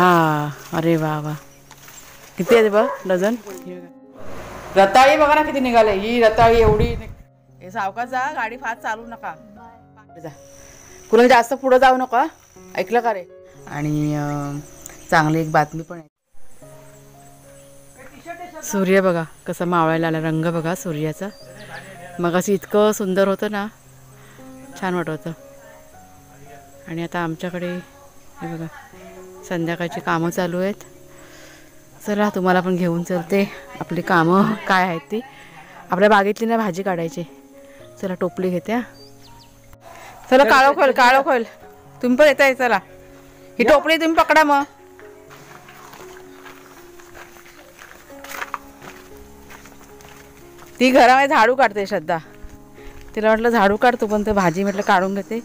हा, अरे वा वा, किती आहे बघ डझन. रताळी बघा ना किती निघाले. ही रताळी एवढी. हे सावकाश जा, गाडी फास्ट चालू नका जा, कुणाला जास्त पुढे जाऊ नका, ऐकलं का रे. आणि चांगली एक बातमी पण आहे. सूर्य बघा कसा मावळायला आला, रंग बघा सूर्याचा. मग असं इतकं सुंदर होतं ना, छान वाटत होतं. आणि आता आमच्याकडे हे बघा संध्याकाळची कामं चालू आहेत. चला तुम्हाला पण घेऊन चलते, आपली कामं काय आहेत ती. आपल्या बागेतली ना भाजी काढायची. चला टोपली घेते. चला काळो खोल, काळो खोल, तुम्ही पण येताय. चला ही टोपली तुम्ही पकडा. मग ती घरामध्ये झाडू काढते श्रद्धा. तिला म्हटलं झाडू काढतो, पण ते भाजी म्हटलं काढून घेते,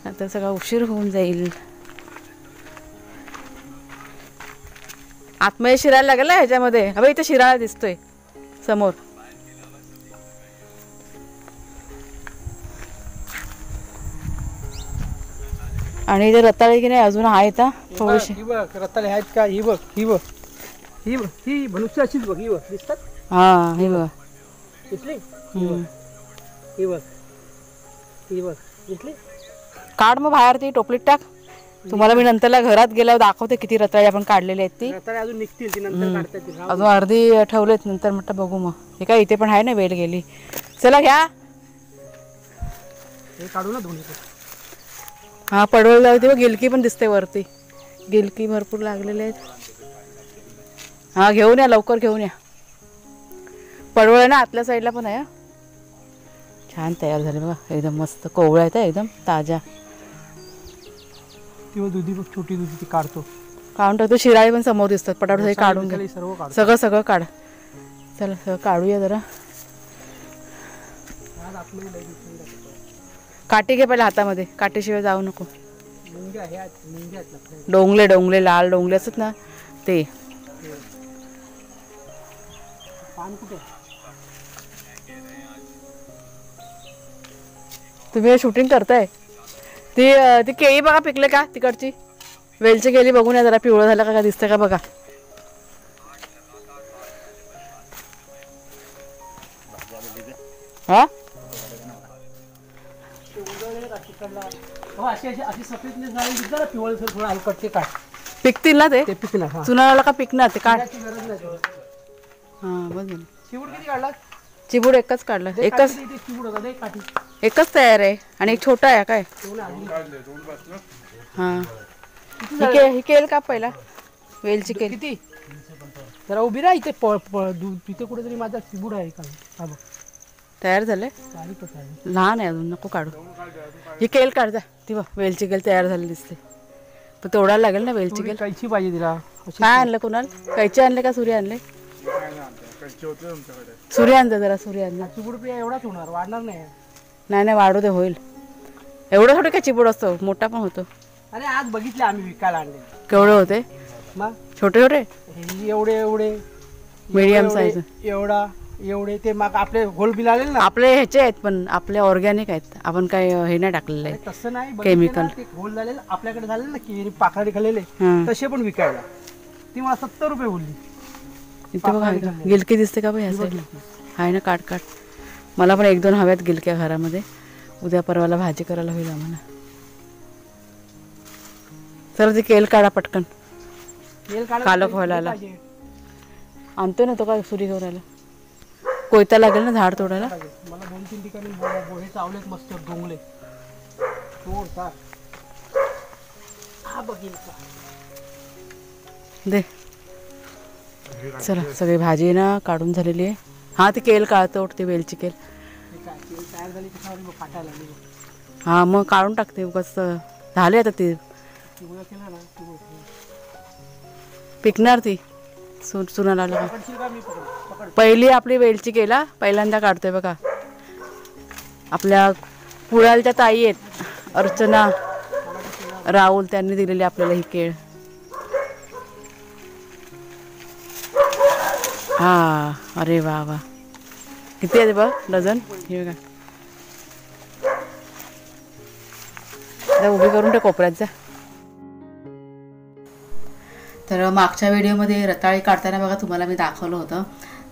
नंतर सगळा उशीर होऊन जाईल. आतमध्ये शिरायला लागेल ना ह्याच्यामध्ये. हवे इथे शिराळा दिसतोय समोर. आणि इथे रताळी की नाही अजून आहेत थोडीशी. रताळी आहेत का? ही बघ, ही बघ, ही बघ, ही मनुष्य अशीच बघ, ही बघ दिसतात. हा हे बघ दिसली, ही बघ, ही बघ दिसली. काढ मग बाहेर, ती टोपलीत टाक. तुम्हाला मी नंतरला घरात गेल्यावर दाखवते किती रताळी आपण काढलेले आहेत. ती रताळी अजून निघतील, ती नंतर काढतात. अजून अर्धी ठेवलेत, नंतर म्हटलं बघू. मग हे काय इथे पण आहे ना, वेल गेली. चला घ्या, हे काढू ना दोन्ही. हा पडवळ लागते बघ, गिलकी पण दिसते वरती. गिलकी भरपूर लागलेले आहेत. हा घेऊन या, लवकर घेऊन या. पडवळ आहे ना आतल्या साईडला पण आहे. छान तयार झाले बघा, एकदम मस्त कोवळ्या आहेत एकदम ताज्या. किंवा दुधी बघ, छोटी दुधी, ती काढतो, काढून टाकतो. शिराळी पण समोर दिसतात, पटापट हे काढून घे. सगळं सगळं काढ. चला सगळं काढूया जरा. काठी घे पहिला हातामध्ये, काठीशिवाय जाऊ नको. डोंगले डोंगले लाल डोंगले असतात ना ते. तुम्ही शूटिंग करताय. ती केळी बघा पिकले का तिकडची. वेलची केळी बघून या जरा, पिवळं झालं का दिसतं का बघा. हा पिकतील ना ते. चुनाला का पिकणार ते. काढ. हा बघ चिबूड किती काढला? चिबूड एकच काढला. एकच तयार आहे आणि एक छोटा आहे काय. हा ही केल का पहिला. वेलची केल किती. जरा उभी राहा इथे. तिथे कुठेतरी माझा चिबूड आहे का. तयार झाले. लहान आहे अजून, नको काढू. ही केल काढ जा. ती बघ वेलची केल तयार झाली दिसते, पण तोडायला लागेल ना वेलची केल. कैची पाहिजे तिला. काय आणलं कुणाला. कैची आणले का सूर्य आणले. सूर्य आणजा जरा. सूर्य आणजा. चिबूड एवढाच होणार, वाढणार नाही. नाही नाही वाढू दे, होईल. एवढं थोडं काय चिबूड असतो, मोठा पण होतो. अरे आज बघितले आम्ही विकायला आणले. केवढे होते. मग छोटे छोटे. एवढे एवढे मीडियम साईज. एवढा एवढे ते मग आपले होल बिल आले ना. आपले ह्याचे आहेत पण आपले ऑर्गॅनिक आहेत. आपण काय हे नाही टाकलेलं आहे. तसं नाही, केमिकल. होल झालेलं आपल्याकडे झाले ना की पाखडी खाल्लेले, तसे पण विकायला. ती मला 70 रुपये बोलली. इथे बघा गिलकी दिसते का बघ ह्या साईडला. आहे ना, काट काट. मला पण 1-2 हव्यात गिलक्या घरामध्ये. उद्या परवाला भाजी करायला होईल आम्हाला. चला ती केल काढा पटकन. कालक व्हायला आणतो ना तो काय सुरी घेऊन. कोयता लागेल ना झाड तोडायला. मला 2-3 ठिकाणी बोहे चावलेत मस्त डोंगले. दे. चला सगळी भाजी ना काढून झालेली आहे. हा ती केल काढतो उठते, वेलची केल. हा मग काढून टाकते उगाच. झाले आता ते पिकणार. ती सुनाला पहिली आपली वेलची केला पहिल्यांदा काढतोय बघा. आपल्या पुण्याच्या ताई आहेत अर्चना राहुल, त्यांनी दिलेली आपल्याला ही केळ. हा अरे वा वा, किती आहे बघ डझन. हे बघा उभी करून त्या कोपऱ्यात जा. तर मागच्या व्हिडिओमध्ये रताळी काढताना बघा तुम्हाला मी दाखवलं होतं,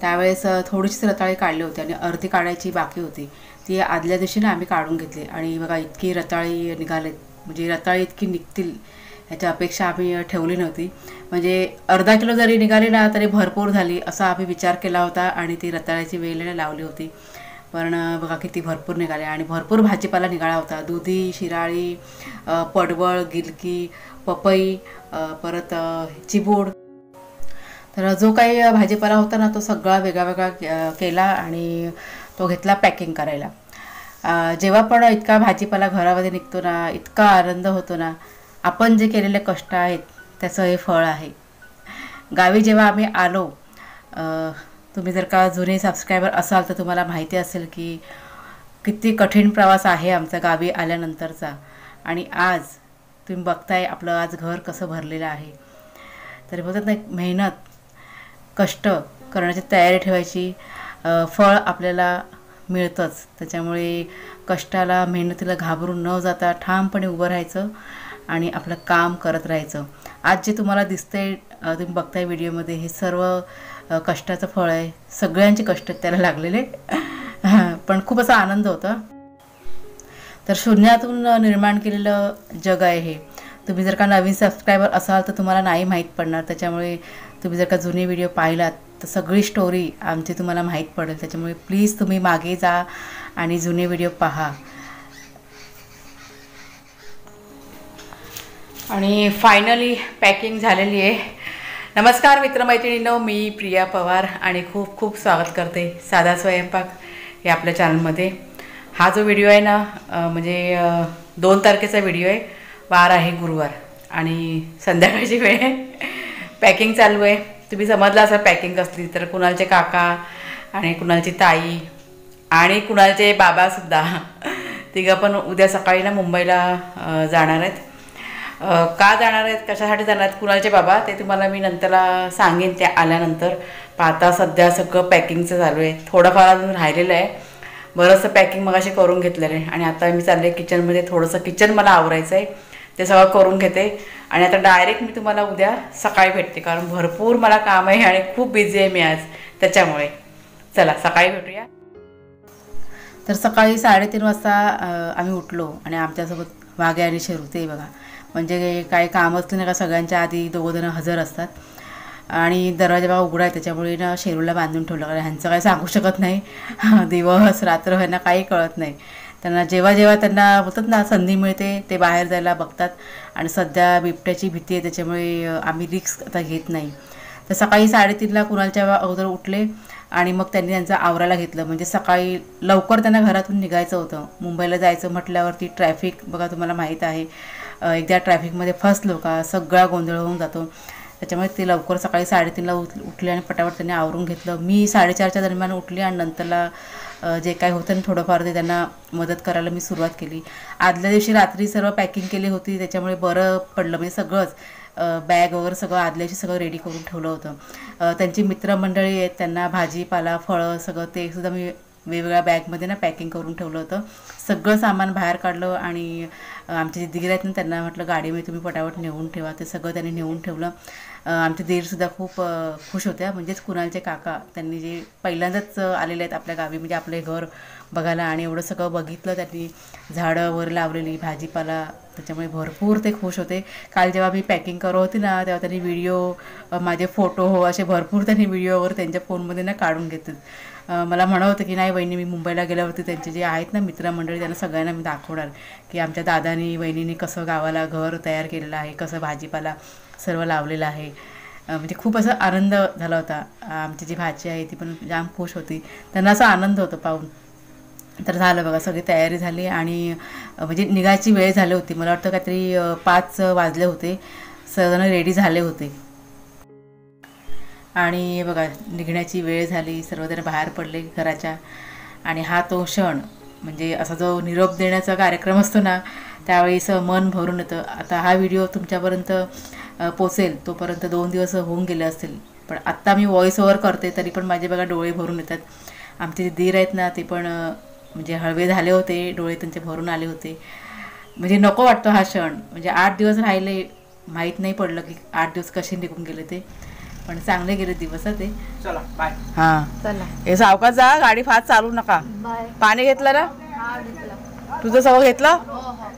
त्यावेळेस थोडीशीच रताळी काढली होती आणि अर्धी काढायची बाकी होती. ती आदल्या दिवशी ना आम्ही काढून घेतली आणि बघा इतकी रताळी निघालेत. म्हणजे रताळी इतकी निघतील ह्याची अपेक्षा आम्ही ठेवली नव्हती. म्हणजे अर्धा किलो जरी निघाली ना तरी भरपूर झाली असा आम्ही विचार केला होता आणि ती रताळ्याची वेल लावली होती. पण बघा किती भरपूर निघाले आणि भरपूर भाजीपाला निघाला होता. दुधी, शिराळी, पडवळ, गिलकी, पपई, परत चिबूड. तर जो काही भाजीपाला होता ना तो सगळा वेगळा वेगळा केला आणि तो घेतला पॅकिंग करायला. जेव्हा पण इतका भाजीपाला घरामध्ये निघतो ना इतका आनंद होतो ना. आपण जे केलेले कष्ट आहेत त्याचं हे फळ आहे. गावी जेव्हा आम्ही आलो, तुम्ही जर का जुने सबस्क्रायबर असाल तर तुम्हाला माहिती असेल की किती कठीण प्रवास आहे आमचा गावी आल्यानंतरचा. आणि आज तुम्ही बघताय आपलं आज घर कसं भरलेलं आहे. तरी बोलतात ना मेहनत, कष्ट करण्याची तयारी ठेवायची, फळ आपल्याला मिळतंच. त्याच्यामुळे कष्टाला मेहनतीला घाबरून न जाता ठामपणे उभं राहायचं आणि आपलं काम करत राहायचं. आज जे तुम्हाला दिसतंय तुम्ही बघताय व्हिडिओमध्ये हे सर्व कष्टाचं फळ आहे. सगळ्यांचे कष्ट त्याला लागलेले पण खूप असा आनंद होता. तर शून्यातून निर्माण केलेलं जग आहे हे. तुम्ही जर का नवीन सबस्क्रायबर असाल तर तुम्हाला नाही माहीत पडणार. त्याच्यामुळे तुम्ही जर का जुने व्हिडिओ पाहिलात तर सगळी स्टोरी आमची तुम्हाला माहीत पडेल. त्याच्यामुळे प्लीज तुम्ही मागे जा आणि जुने व्हिडिओ पहा. आणि फायनली पॅकिंग झालेली आहे. नमस्कार मित्रमैत्रिणींनो, मी प्रिया पवार आणि खूप खूप स्वागत करते साधा स्वयंपाक या आपल्या चॅनलमध्ये. हा जो व्हिडिओ आहे ना म्हणजे 2 तारखेचा व्हिडिओ आहे. वार आहे गुरुवार आणि संध्याकाळची वेळ आहे. पॅकिंग चालू आहे. तुम्ही समजलं असं पॅकिंग कसली तर कुणालचे काका आणि कुणालची ताई आणि कुणालचे बाबासुद्धा तिघं पण उद्या सकाळी ना मुंबईला जाणार आहेत. का जाणार आहेत, कशासाठी जाणार आहेत कुणालचे बाबा ते तुम्हाला मी नंतरला सांगेन त्या आल्यानंतर. आता सध्या सगळं पॅकिंगचं चालू आहे. थोडंफार अजून राहिलेलं आहे. बरंचसं पॅकिंग मग अशी करून घेतलेलं आहे आणि आता मी चालले किचनमध्ये. थोडंसं किचन मला आवरायचं आहे, ते सगळं करून घेते आणि आता डायरेक्ट मी तुम्हाला उद्या सकाळी भेटते. कारण भरपूर मला काम आहे आणि खूप बिझी आहे मी आज. त्याच्यामुळे चला सकाळी भेटूया. तर सकाळी 3:30 वाजता आम्ही उठलो आणि आमच्यासोबत वाघे आणि शेरू ते बघा. म्हणजे काही काम असलं नाही का सगळ्यांच्या आधी 2 जण हजर असतात. आणि दरवाजा बघा उघडा आहे त्याच्यामुळे ना शेरूला बांधून ठेवलं. कारण ह्यांचं काही सांगू शकत नाही. दिवस रात्र ह्यांना काही कळत नाही. त्यांना जेव्हा जेव्हा त्यांना बोलतात ना संधी मिळते ते बाहेर जायला बघतात. आणि सध्या बिबट्याची भीती आहे त्याच्यामुळे आम्ही रिस्क आता घेत नाही. तर सकाळी 3:30ला कुणालच्या अगोदर उठले आणि मग त्यांनी त्यांचं आवरायला घेतलं. म्हणजे सकाळी लवकर त्यांना घरातून निघायचं होतं. मुंबईला जायचं म्हटल्यावरती ट्रॅफिक बघा तुम्हाला माहीत आहे. एकदा ट्रॅफिकमध्ये फसलो का सगळा गोंधळ होऊन जातो. त्याच्यामुळे ते लवकर सकाळी 3:30ला उठले आणि पटापट त्यांनी आवरून घेतलं. मी 4:30च्या दरम्यान उठली आणि नंतरला जे काय होतं ना थोडंफार ते त्यांना मदत करायला मी सुरुवात केली. आदल्या दिवशी रात्री सर्व पॅकिंग केली होती त्याच्यामुळे बरं पडलं. म्हणजे सगळंच बॅग वगैरे सगळं आदल्या दिवशी सगळं रेडी करून ठेवलं होतं. त्यांची मित्रमंडळी आहेत त्यांना भाजीपाला फळं सगळं ते सुद्धा मी वेगवेगळ्या बॅगमध्ये ना पॅकिंग करून ठेवलं होतं. सगळं सामान बाहेर काढलं आणि आमचे जे दीर आहेत ना त्यांना म्हटलं गाडीमध्ये तुम्ही पटापट नेऊन ठेवा. ते सगळं त्यांनी नेऊन ठेवलं. आमचे दीरसुद्धा खूप खुश होत्या. म्हणजेच कुणालचे काका त्यांनी जे पहिल्यांदाच आलेले आहेत आपल्या गावी म्हणजे आपले घर बघायला आणि एवढं सगळं बघितलं. त्यांनी झाडं वर लावलेली भाजीपाला त्याच्यामुळे भरपूर ते खुश होते. काल जेव्हा मी पॅकिंग करत होती ना तेव्हा त्यांनी व्हिडिओ माझे फोटो असे भरपूर त्यांनी व्हिडिओवर त्यांच्या फोनमध्ये ना काढून घेतात. मला म्हणत होतं की नाही वहिनी मी मुंबईला गेल्यावरती त्यांचे जे आहेत ना मित्रमंडळी त्यांना सगळ्यांना मी दाखवणार की आमच्या दादानी वहिनीने कसं गावाला घर तयार केलेलं आहे, कसं भाजीपाला सर्व लावलेलं आहे. म्हणजे खूप असा आनंद झाला होता. आमची जी भाची आहे ती पण जाम खुश होती. त्यांना असा आनंद होता पाहून. तर झालं बघा सगळी तयारी झाली आणि म्हणजे निघायची वेळ झाली होती. मला वाटतं काहीतरी 5 वाजले होते. सर्वजण रेडी झाले होते आणि बघा निघण्याची वेळ झाली. सर्वजण बाहेर पडले घराच्या आणि हा तो क्षण म्हणजे असा जो निरोप देण्याचा कार्यक्रम असतो ना त्यावेळी असं मन भरून येतं. आता हा व्हिडिओ तुमच्यापर्यंत पोचेल तोपर्यंत 2 दिवस होऊन गेले असतील. पण आत्ता मी व्हॉइस ओव्हर करते तरी पण माझे बघा डोळे भरून येतात. आमचे जे दीर आहेत ना ते पण म्हणजे हळवे झाले होते. डोळे त्यांचे भरून आले होते. म्हणजे नको वाटतो हा क्षण. म्हणजे 8 दिवस राहिले माहीत नाही पडलं की 8 दिवस कसे निघून गेले ते, पण चांगले गेले दिवस ते. चला बाय. हां चला हे सावकाश जा, गाडी फास्ट चालू नका. बाय. पाणी घेतलं ना हा घेतला. तुझं सगळं घेतलं, हो हो.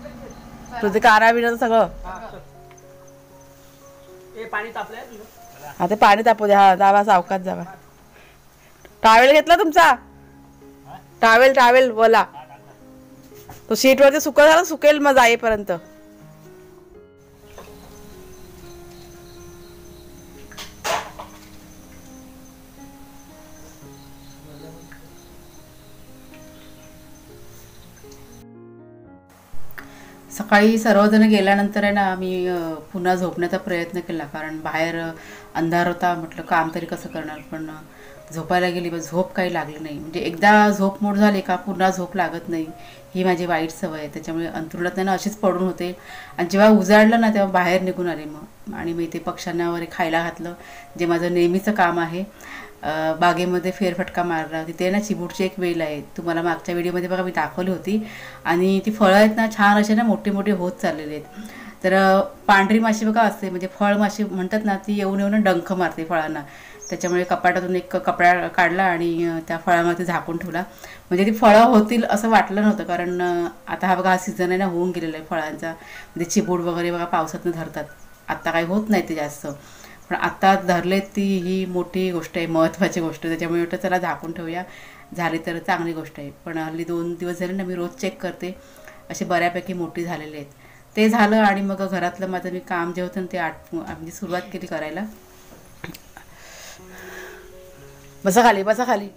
तुझं कारा बिराचं सगळं. हे पाणी तापलंय तुझं. हा ते पाणी तापू द्या. हा जावा सावकाश जावा. टावेल घेतला तुमचा, टावेल बोला तो शीटवरती सुकं झालं, सुकेल मग जाईपर्यंत. सकाळी सर्वजण गेल्यानंतर आहे ना मी पुन्हा झोपण्याचा प्रयत्न केला, कारण बाहेर अंधार होता. म्हटलं काम तरी कसं करणार, पण झोपायला गेली पण झोप काही लागली नाही. म्हणजे एकदा झोप मोड झाली का पुन्हा झोप लागत नाही, ही माझी वाईट सवय आहे. त्याच्यामुळे अंथरुणात ना अशीच पडून होते. आणि जेव्हा उजाडलं ना तेव्हा बाहेर निघून आले मग, आणि मी ते पक्ष्यांना वगैरे खायला घातलं, जे माझं नेहमीचं काम आहे. बागेमध्ये फेरफटका मारला. तिथे ना चिबूडची एक वेल आहे, तुम्हाला मागच्या व्हिडिओमध्ये बघा मी दाखवली होती. आणि ती फळं आहेत ना छान असे ना मोठी मोठी होत चाललेले आहेत. तर पांढरी माशी बघा असते, म्हणजे फळ माशी म्हणतात ना, ती येऊन डंख मारते फळांना. त्याच्यामुळे कपाटातून एक कपडा काढला आणि त्या फळामध्ये झाकून ठेवला. म्हणजे ती फळं होतील असं वाटलं नव्हतं, कारण आता हा बघा हा सीझन आहे ना, होऊन गेलेला आहे फळांचा. म्हणजे चिबूड वगैरे बघा पावसातनं धरतात, आत्ता काही होत नाही ते जास्त, पण आत्ता धरलेत ती ही मोठी गोष्ट आहे, महत्त्वाची गोष्ट. त्याच्यामुळे म्हटलं चला झाकून ठेवूया, झाली तर चांगली गोष्ट आहे. पण हल्ली 2 दिवस झाले ना मी रोज चेक करते, असे बऱ्यापैकी मोठी झालेले आहेत. ते झालं आणि मग घरातलं माझं मी काम जे होतं ते म्हणजे सुरुवात केली करायला. बसा खाली.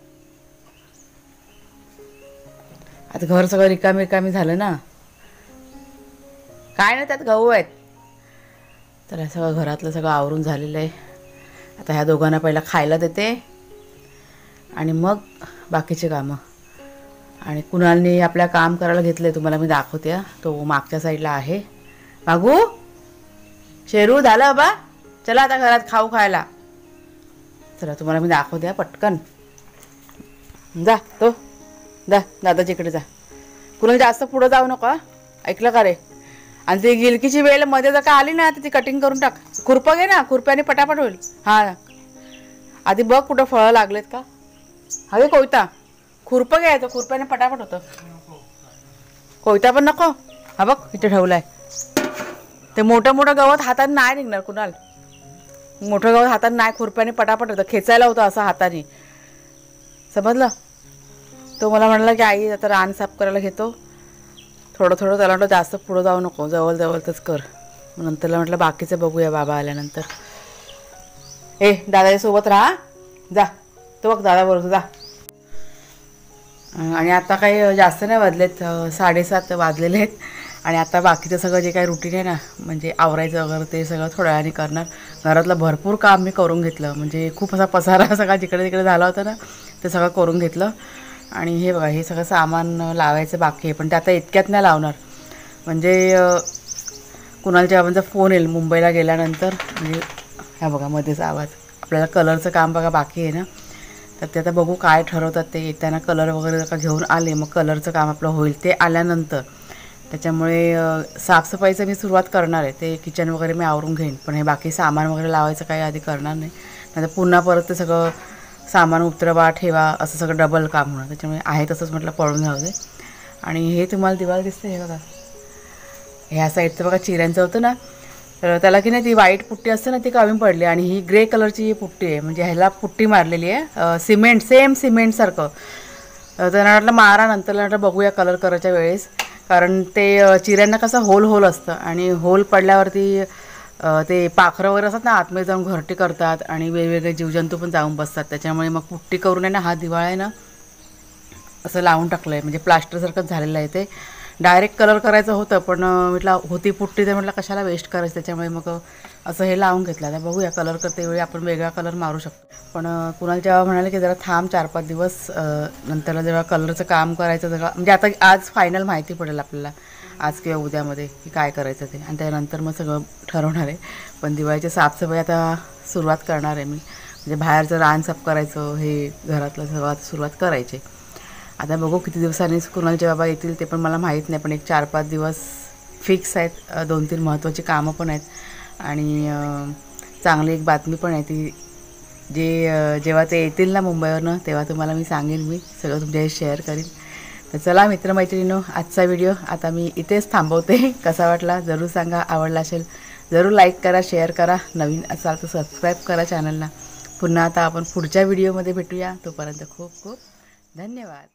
आता घर सगळं रिकामी झालं ना, काय नाही त्यात गहू आहेत. तर हे सगळं घरातलं सगळं आवरून झालेलं आहे. आता ह्या दोघांना पहिला खायला देते आणि मग बाकीचे कामं. आणि कुणालने आपल्या काम करायला घेतलं आहे, तुम्हाला मी दाखवते. तो मागच्या साईडला आहे. मागू शेरू झालं बाबा, चला आता घरात खाऊ खायला. चला तुम्हाला मी दाखवते पटकन. जा दादाच्या इकडे जा. कुणाला जास्त पुढं जाऊ नका, ऐकलं का रे. आणि ती गिलकीची वेळ मध्ये जर का आली ना तर ती कटिंग करून टाक. खुरपं घे ना, खुरप्याने पटापट होईल. हां आधी बघ कुठं फळं लागलेत का. हवे कोयता, खुरपं घ्यायचं, खुरप्याने पटापट होतं. कोयता पण नको. हा बघ इथे ठेवलाय. ते मोठं गवत हाताने नाही निघणार कुणाल, मोठं गवत हाताने नाही, खुरप्याने पटापट होतं. खेचायला होतं असं हाताने, समजलं. तो मला म्हणाला की आई आता रान साफ करायला घेतो, थोडं त्याला म्हटलं जास्त पुढं जाऊ नको, जवळच कर. नंतरला म्हटलं बाकीचं बघूया बाबा आल्यानंतर. दादाच्या सोबत राहा, जा. तो बघ दादा बरोबर जा. आणि आता काही जास्त नाही वाजलेत, 7:30 वाजलेले आहेत. आणि आता बाकीचं सगळं जे काही रुटीन आहे ना, म्हणजे आवरायचं वगैरे ते सगळं थोड्या वेळाने करणार. घरातलं भरपूर काम मी करून घेतलं, म्हणजे खूप असा पसारा सगळा जिकडे तिकडे झाला होता ना, ते सगळं करून घेतलं. आणि हे बघा हे सगळं सामान लावायचं बाकी आहे, पण ते आता इतक्यात नाही लावणार. म्हणजे कुणालच्या बाबांचा फोन येईल मुंबईला गेल्यानंतर. म्हणजे ह्या बघा मध्येच आवाज. आपल्याला कलरचं काम बघा बाकी आहे ना, तर ते आता बघू काय ठरवतात ते. येताना कलर वगैरे जर का घेऊन आले मग कलरचं काम आपलं होईल ते आल्यानंतर. त्याच्यामुळे साफसफाईचं मी सुरुवात करणार आहे. ते किचन वगैरे मी आवरून घेईन, पण हे बाकी सामान वगैरे लावायचं काही आधी करणार नाही. तर पुन्हा परत ते सगळं सामान उतरवा ठेवा असं सगळं डबल काम होणार. त्याच्यामुळे आहे तसंच म्हटलं पळून जाऊ दे. आणि हे तुम्हाला दिवाळ दिसते हे बघा, ह्या साईडचं बघा चिऱ्यांचं होतं ना, तर त्याला की नाही ती व्हाईट पुट्टी असते ना ती कमी पडली. आणि ही ग्रे कलरची पुट्टी आहे, म्हणजे ह्याला पुट्टी मारलेली आहे सिमेंट, सेम सिमेंटसारखं. त्यांना म्हटलं मारा, नंतर म्हटलं बघूया कलर करायच्या वेळेस, कारण ते चिऱ्यांना कसं होल असतं आणि होल पडल्यावरती ते पाखरं वगैरे असतात ना आतमध्ये जाऊन घरटी करतात आणि वेगवेगळे जीवजंतू पण जाऊन बसतात. त्याच्यामुळे मग पुट्टी करून आहे ना हा दिवाळा आहे ना असं लावून टाकलं आहे, म्हणजे प्लास्टरसारखंच झालेलं आहे. ते डायरेक्ट कलर करायचं होतं, पण म्हटलं होती पुट्टी तर म्हटलं कशाला वेस्ट करायचं, त्याच्यामुळे मग असं हे लावून घेतलं. आता बघूया कलर करते वेळी आपण वेगळा कलर मारू शकतो. पण कुणाला जेव्हा म्हणाले की जरा थांब 4-5 दिवस, नंतरला जेव्हा कलरचं काम करायचं जरा, म्हणजे आता आज फायनल माहिती पडेल आपल्याला आज किंवा उद्यामध्ये की काय करायचं ते, आणि त्यानंतर मग सगळं ठरवणार आहे. पण दिवाळीची साफसफाई आता सुरुवात करणार आहे मी, म्हणजे बाहेरचं रान साफ करायचं, हे घरातलं सगळं सुरुवात करायची. आता बघू किती दिवसांनी कुणालचे बाबा येतील ते पण मला माहीत नाही, पण एक 4-5 दिवस फिक्स आहेत. 2-3 महत्त्वाची कामं पण आहेत आणि चांगली एक बातमी पण आहे ती, जेव्हा ते येतील ना मुंबईवरनं तेव्हा तुम्हाला मी सांगेन, मी सगळं तुमच्याशी शेअर करीन. तर चला मित्रमैत्रिणींनो, आजचा व्हिडिओ आता मी इथेच थांबवते. कसा वाटला जरूर सांगा, आवडला असेल जरूर लाईक करा, शेअर करा, नवीन असाल तर सबस्क्राईब करा चॅनलला. पुन्हा आता आपण पुढच्या व्हिडिओमध्ये भेटूया. तोपर्यंत खूप खूप धन्यवाद.